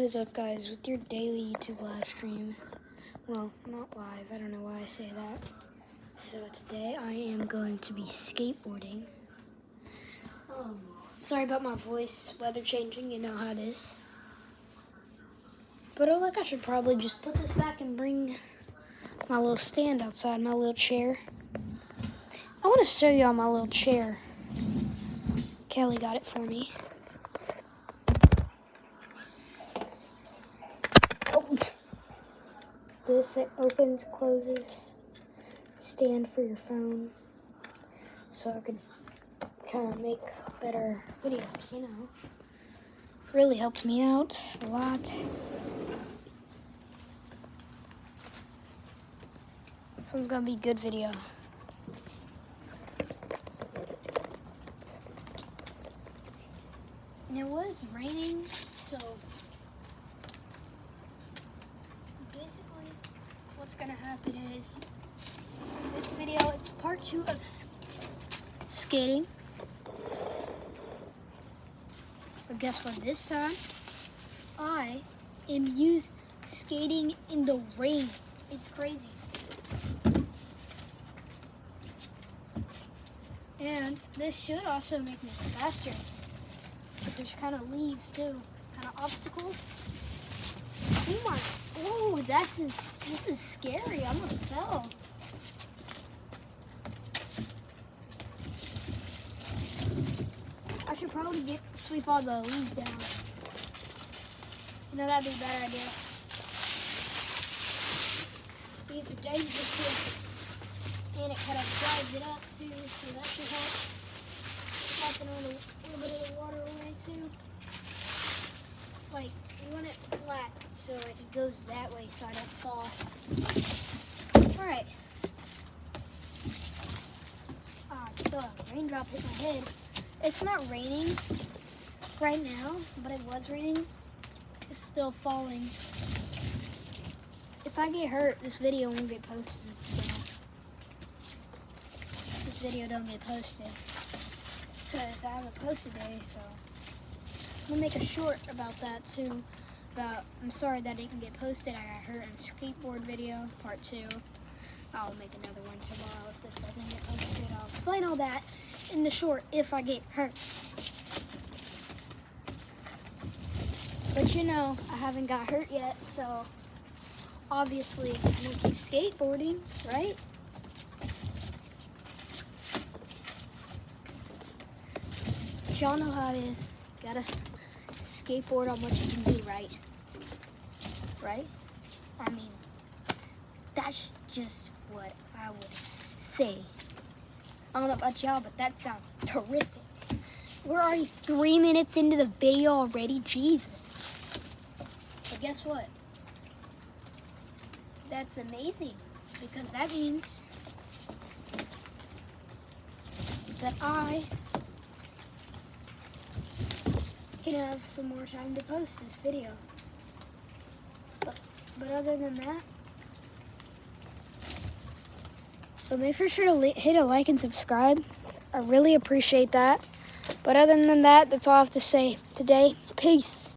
What is up, guys, with your daily YouTube live stream? Well, not live, I don't know why I say that. So today I am going to be skateboarding. Sorry about my voice, weather changing, you know how it is. But look, I should probably just put this back and bring my little stand outside, my little chair. I want to show y'all my little chair. Kelly got it for me. This, it opens, closes, stand for your phone, so I could kind of make better videos, you know. Really helped me out a lot. This one's gonna be a good video. And it was raining, so basically what's gonna happen is this video, it's part 2 of skating. But guess what, this time I am skating in the rain. It's crazy. And this should also make me faster. But there's kind of leaves too, kind of obstacles. Oh, this is scary. I almost fell. I should probably sweep all the leaves down. You know, that'd be a better idea. These are dangerous here. And it kind of dries it up too, so that should help. Popping a little bit of the water away too. Like, you want it flat so like it goes that way so I don't fall. Alright. The raindrop hit my head. It's not raining right now, but it was raining. It's still falling. If I get hurt, this video won't get posted, so this video don't get posted because I have a posted day, so I'm gonna make a short about that too. I'm sorry that it didn't get posted. I got hurt in a skateboard video, part 2. I'll make another one tomorrow if this doesn't get posted. I'll explain all that in the short if I get hurt. But you know, I haven't got hurt yet, so obviously I'm gonna keep skateboarding, right? But y'all know how it is. Gotta skateboard on what you can do, right? Right? I mean, that's just what I would say. I don't know about y'all, but that sounds terrific. We're already 3 minutes into the video already, Jesus. But guess what? That's amazing, because that means that I can have some more time to post this video. But other than that, but make sure to hit a like and subscribe. I really appreciate that. But other than that, that's all I have to say today. Peace.